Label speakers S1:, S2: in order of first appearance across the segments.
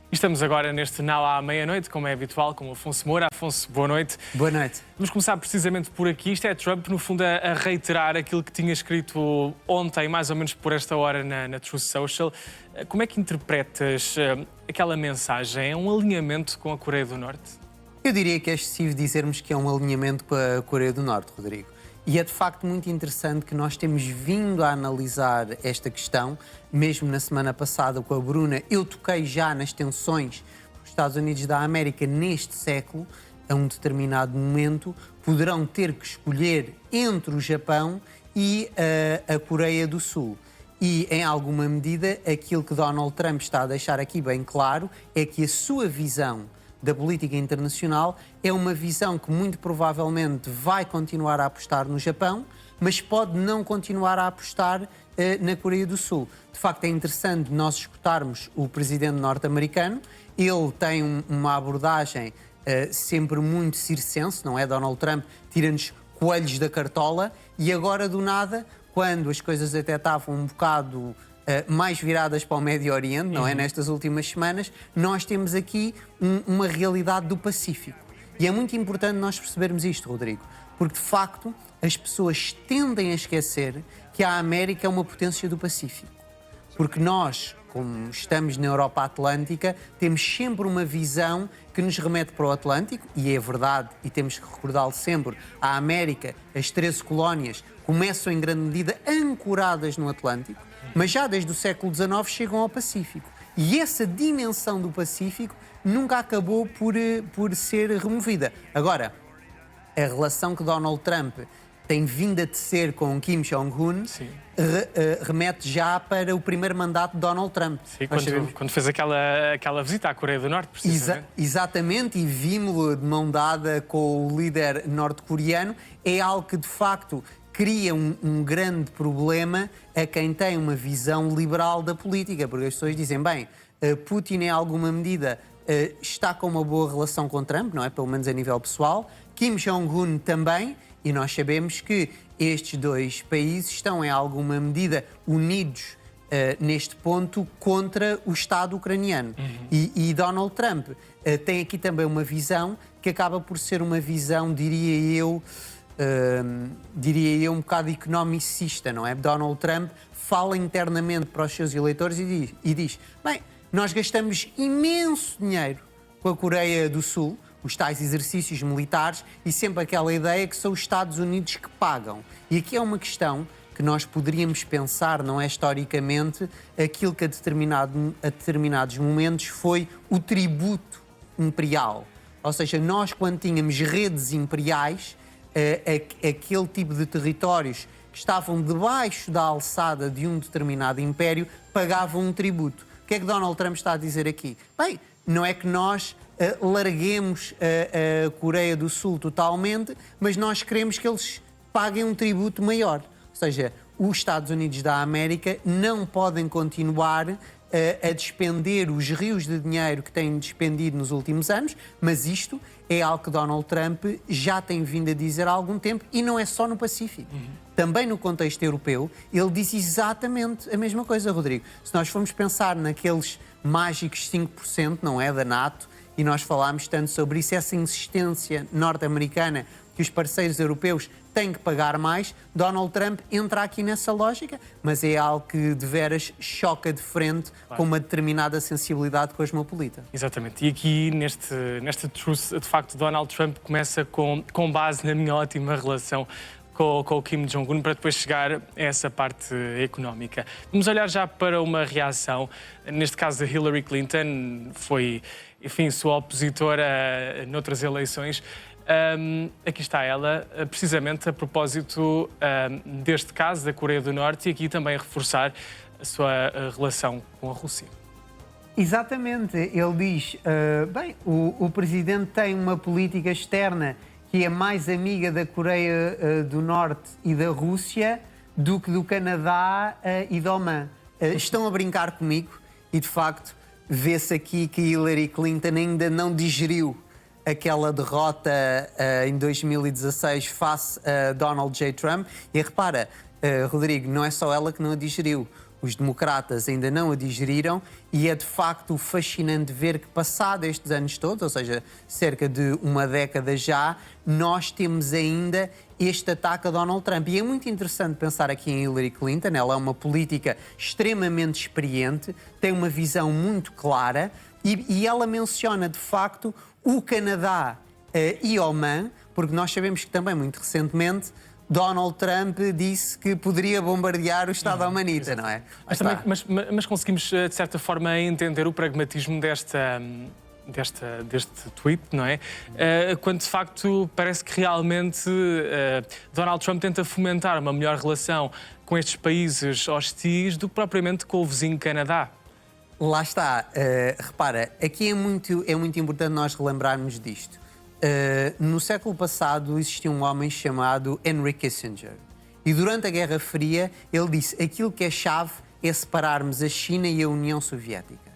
S1: Estamos agora neste Now à meia-noite, como é habitual, com o Afonso Moura. Afonso, boa noite.
S2: Boa noite.
S1: Vamos começar precisamente por aqui. Isto é Trump, no fundo, a reiterar aquilo que tinha escrito ontem, mais ou menos por esta hora, na Truth Social. Como é que interpretas aquela mensagem? É um alinhamento com a Coreia do Norte?
S2: Eu diria que é excessivo dizermos que é um alinhamento com a Coreia do Norte, Rodrigo. E é de facto muito interessante que nós temos vindo a analisar esta questão, mesmo na semana passada com a Bruna. Eu toquei já nas tensões que os Estados Unidos da América neste século, a um determinado momento, poderão ter que escolher entre o Japão e a Coreia do Sul. E, em alguma medida, aquilo que Donald Trump está a deixar aqui bem claro é que a sua visão da política internacional é uma visão que muito provavelmente vai continuar a apostar no Japão, mas pode não continuar a apostar na Coreia do Sul. De facto, é interessante nós escutarmos o presidente norte-americano. Ele tem uma abordagem sempre muito circense, não é? Donald Trump tira-nos coelhos da cartola e agora, do nada, quando as coisas até estavam um bocado mais viradas para o Médio Oriente, não é? Nestas últimas semanas, nós temos aqui uma realidade do Pacífico. E é muito importante nós percebermos isto, Rodrigo, porque de facto as pessoas tendem a esquecer que a América é uma potência do Pacífico. Porque nós, como estamos na Europa Atlântica, temos sempre uma visão que nos remete para o Atlântico, e é verdade, e temos que recordá-lo sempre, a América, as 13 colónias, começam em grande medida ancoradas no Atlântico, mas já desde o século XIX chegam ao Pacífico. E essa dimensão do Pacífico nunca acabou por ser removida. Agora, a relação que Donald Trump tem vindo a tecer com Kim Jong-un remete já para o primeiro mandato de Donald Trump.
S1: Sim, quando fez aquela visita à Coreia do Norte, precisamente.
S2: Exatamente, e vimos-lo de mão dada com o líder norte-coreano. É algo que, de facto, cria um grande problema a quem tem uma visão liberal da política, porque as pessoas dizem, bem, Putin em alguma medida está com uma boa relação com Trump, não é? Pelo menos a nível pessoal, Kim Jong-un também, e nós sabemos que estes dois países estão em alguma medida unidos neste ponto contra o Estado ucraniano. E Donald Trump tem aqui também uma visão que acaba por ser uma visão, diria eu, um bocado economicista, não é? Donald Trump fala internamente para os seus eleitores e diz, bem, nós gastamos imenso dinheiro com a Coreia do Sul, os tais exercícios militares, e sempre aquela ideia que são os Estados Unidos que pagam. E aqui é uma questão que nós poderíamos pensar, não é, historicamente, aquilo que a determinados momentos foi o tributo imperial. Ou seja, nós quando tínhamos redes imperiais, aquele tipo de territórios que estavam debaixo da alçada de um determinado império pagavam um tributo. O que é que Donald Trump está a dizer aqui? Bem, não é que nós larguemos a Coreia do Sul totalmente, mas nós queremos que eles paguem um tributo maior. Ou seja, os Estados Unidos da América não podem continuar a despender os rios de dinheiro que têm despendido nos últimos anos, mas isto é algo que Donald Trump já tem vindo a dizer há algum tempo, e não é só no Pacífico. Também no contexto europeu, ele diz exatamente a mesma coisa, Rodrigo. Se nós formos pensar naqueles mágicos 5%, não é, da NATO, e nós falámos tanto sobre isso, essa insistência norte-americana que os parceiros europeus têm que pagar mais, Donald Trump entra aqui nessa lógica, mas é algo que de veras choca de frente com uma determinada sensibilidade cosmopolita.
S1: Exatamente. E aqui, nesta truce, de facto, Donald Trump começa com base na minha ótima relação com o Kim Jong-un, para depois chegar a essa parte económica. Vamos olhar já para uma reação, neste caso da Hillary Clinton, foi, enfim, sua opositora noutras eleições. Aqui está ela, precisamente a propósito deste caso da Coreia do Norte, e aqui também a reforçar a sua relação com a Rússia.
S2: Exatamente. Ele diz, bem, o presidente tem uma política externa que é mais amiga da Coreia do Norte e da Rússia do que do Canadá e da Oman. Estão a brincar comigo e, de facto, vê-se aqui que Hillary Clinton ainda não digeriu aquela derrota em 2016 face a Donald J. Trump. E repara, Rodrigo, não é só ela que não a digeriu. os democratas ainda não a digeriram e é de facto fascinante ver que, passado estes anos todos, ou seja, cerca de uma década já, nós temos ainda este ataque a Donald Trump. E é muito interessante pensar aqui em Hillary Clinton. Ela é uma política extremamente experiente, tem uma visão muito clara e ela menciona de facto o Canadá e Oman, porque nós sabemos que também muito recentemente Donald Trump disse que poderia bombardear o Estado omanita, não é?
S1: Mas conseguimos, de certa forma, entender o pragmatismo deste tweet, não é? Quando, de facto, parece que realmente Donald Trump tenta fomentar uma melhor relação com estes países hostis do que propriamente com o vizinho Canadá.
S2: Lá está. Repara, aqui é muito importante nós relembrarmos disto. No século passado existia um homem chamado Henry Kissinger e durante a Guerra Fria ele disse: aquilo que é chave é separarmos a China e a União Soviética.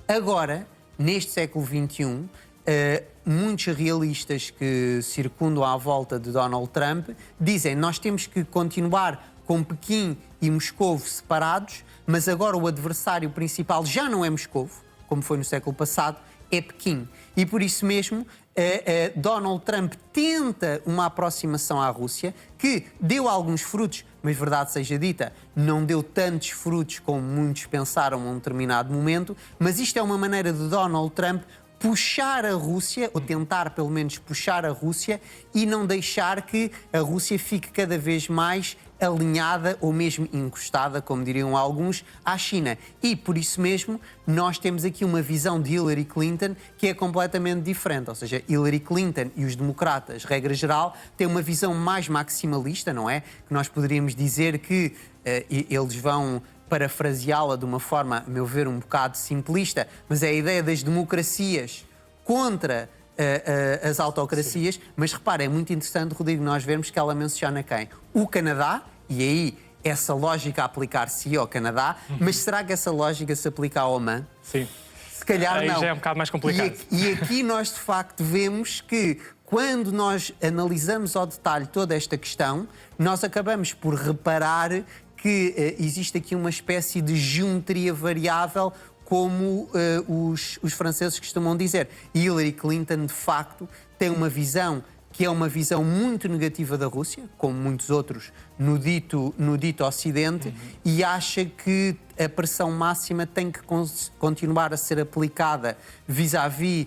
S2: Agora, neste século XXI, muitos realistas que circundam à volta de Donald Trump dizem: nós temos que continuar com Pequim e Moscovo separados, mas agora o adversário principal já não é Moscovo, como foi no século passado, é Pequim. E por isso mesmo Donald Trump tenta uma aproximação à Rússia, que deu alguns frutos, mas verdade seja dita, não deu tantos frutos como muitos pensaram a um determinado momento, mas isto é uma maneira de Donald Trump puxar a Rússia, ou tentar pelo menos puxar a Rússia, e não deixar que a Rússia fique cada vez mais alinhada ou mesmo encostada, como diriam alguns, à China. E por isso mesmo nós temos aqui uma visão de Hillary Clinton que é completamente diferente. Ou seja, Hillary Clinton e os democratas, regra geral, têm uma visão mais maximalista, não é? Que nós poderíamos dizer que eles vão parafraseá-la de uma forma, a meu ver, um bocado simplista, mas é a ideia das democracias contra as autocracias. Sim. Mas repara, é muito interessante, Rodrigo, nós vermos que ela menciona quem? O Canadá, e aí essa lógica aplicar-se ao Canadá, mas será que essa lógica se aplica ao Oman?
S1: Sim.
S2: Se calhar
S1: aí
S2: não.
S1: Já é um bocado mais complicado.
S2: E aqui nós, de facto, vemos que quando nós analisamos ao detalhe toda esta questão, nós acabamos por reparar que existe aqui uma espécie de geometria variável, como os franceses costumam dizer. E Hillary Clinton, de facto, tem uma visão que é uma visão muito negativa da Rússia, como muitos outros no dito Ocidente, e acha que a pressão máxima tem que continuar a ser aplicada vis-à-vis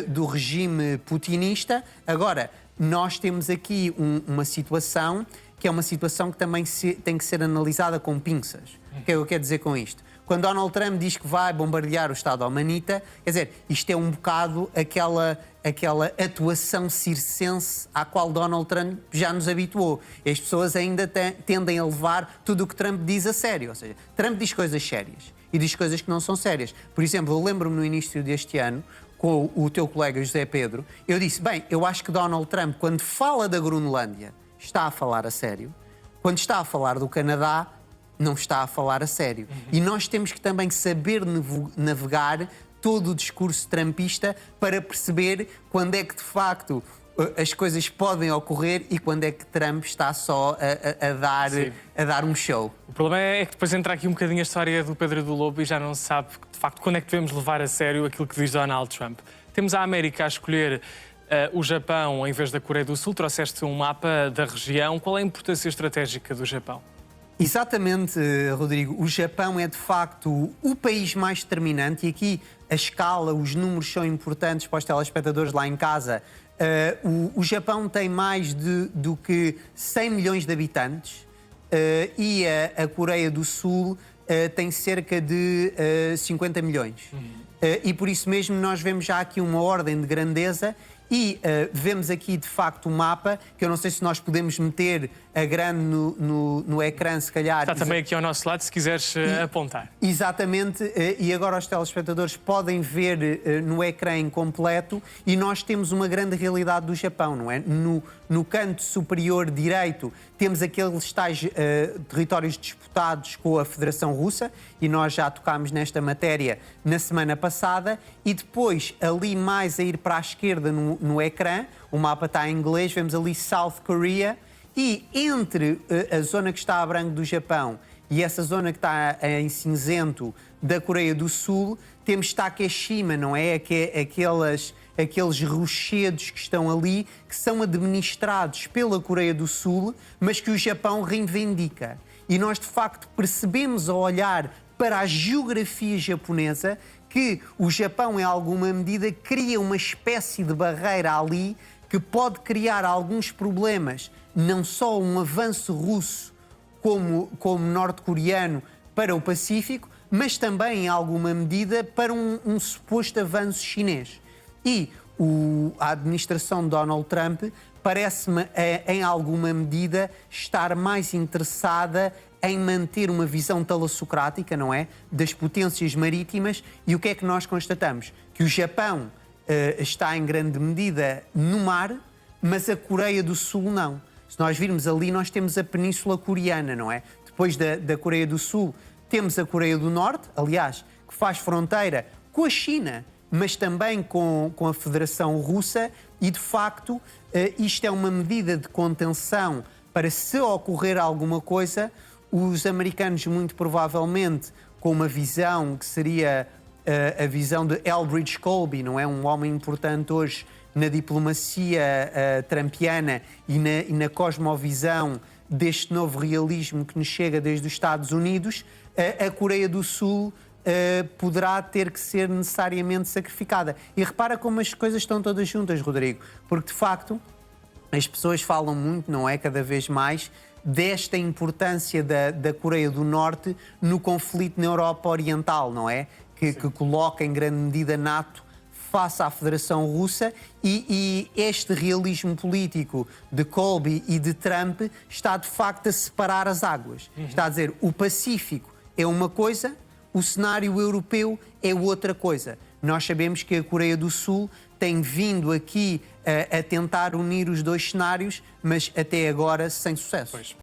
S2: do regime putinista. Agora, nós temos aqui uma situação que é uma situação que também tem que ser analisada com pinças. O que é que eu quero dizer com isto? Quando Donald Trump diz que vai bombardear o Estado omanita, quer dizer, isto é um bocado aquela atuação circense à qual Donald Trump já nos habituou. E as pessoas ainda tendem a levar tudo o que Trump diz a sério. Ou seja, Trump diz coisas sérias e diz coisas que não são sérias. Por exemplo, eu lembro-me no início deste ano, com o teu colega José Pedro, eu disse, bem, eu acho que Donald Trump, quando fala da Groenlândia, está a falar a sério. Quando está a falar do Canadá, não está a falar a sério. E nós temos que também saber navegar todo o discurso trumpista para perceber quando é que, de facto, as coisas podem ocorrer e quando é que Trump está só a dar um show.
S1: O problema é que depois entra aqui um bocadinho a história do Pedro do Lobo e já não se sabe, de facto, quando é que devemos levar a sério aquilo que diz Donald Trump. Temos a América a escolher o Japão em vez da Coreia do Sul. Trouxeste um mapa da região. Qual é a importância estratégica do Japão?
S2: Exatamente, Rodrigo. O Japão é, de facto, o país mais determinante e aqui a escala, os números são importantes para os telespectadores lá em casa. O Japão tem mais do que 100 milhões de habitantes e a Coreia do Sul tem cerca de 50 milhões. E por isso mesmo nós vemos já aqui uma ordem de grandeza. E vemos aqui, de facto, o mapa, que eu não sei se nós podemos meter a grande no ecrã, se calhar.
S1: Está também aqui ao nosso lado, se quiseres apontar.
S2: Exatamente, e agora os telespectadores podem ver no ecrã completo, e nós temos uma grande realidade do Japão, não é? No canto superior direito temos aqueles tais territórios disputados com a Federação Russa, e nós já tocámos nesta matéria na semana passada, e depois, ali mais a ir para a esquerda no ecrã, o mapa está em inglês, vemos ali South Korea, e entre a zona que está a branco do Japão e essa zona que está em cinzento da Coreia do Sul, temos Takeshima, não é? Aqueles rochedos que estão ali, que são administrados pela Coreia do Sul, mas que o Japão reivindica. E nós, de facto, percebemos ao olhar para a geografia japonesa que o Japão, em alguma medida, cria uma espécie de barreira ali que pode criar alguns problemas, não só um avanço russo como norte-coreano para o Pacífico, mas também, em alguma medida, para um suposto avanço chinês. E a administração de Donald Trump parece-me, em alguma medida, estar mais interessada em manter uma visão talassocrática, não é? Das potências marítimas. E o que é que nós constatamos? Que o Japão está, em grande medida, no mar, mas a Coreia do Sul não. Se nós virmos ali, nós temos a Península Coreana, não é? Depois da Coreia do Sul, temos a Coreia do Norte, aliás, que faz fronteira com a China, mas também com a Federação Russa, e de facto isto é uma medida de contenção para, se ocorrer alguma coisa, os americanos muito provavelmente com uma visão que seria a visão de Elbridge Colby, não é? Um homem importante hoje na diplomacia trumpiana e na cosmovisão deste novo realismo que nos chega desde os Estados Unidos, a Coreia do Sul poderá ter que ser necessariamente sacrificada. E repara como as coisas estão todas juntas, Rodrigo, porque de facto as pessoas falam muito, não é? Cada vez mais, desta importância da Coreia do Norte no conflito na Europa Oriental, não é? Que coloca em grande medida a NATO face à Federação Russa, e este realismo político de Colby e de Trump está de facto a separar as águas. Está a dizer, o Pacífico é uma coisa, o cenário europeu é outra coisa. Nós sabemos que a Coreia do Sul tem vindo aqui a tentar unir os dois cenários, mas até agora sem sucesso.
S1: Pois.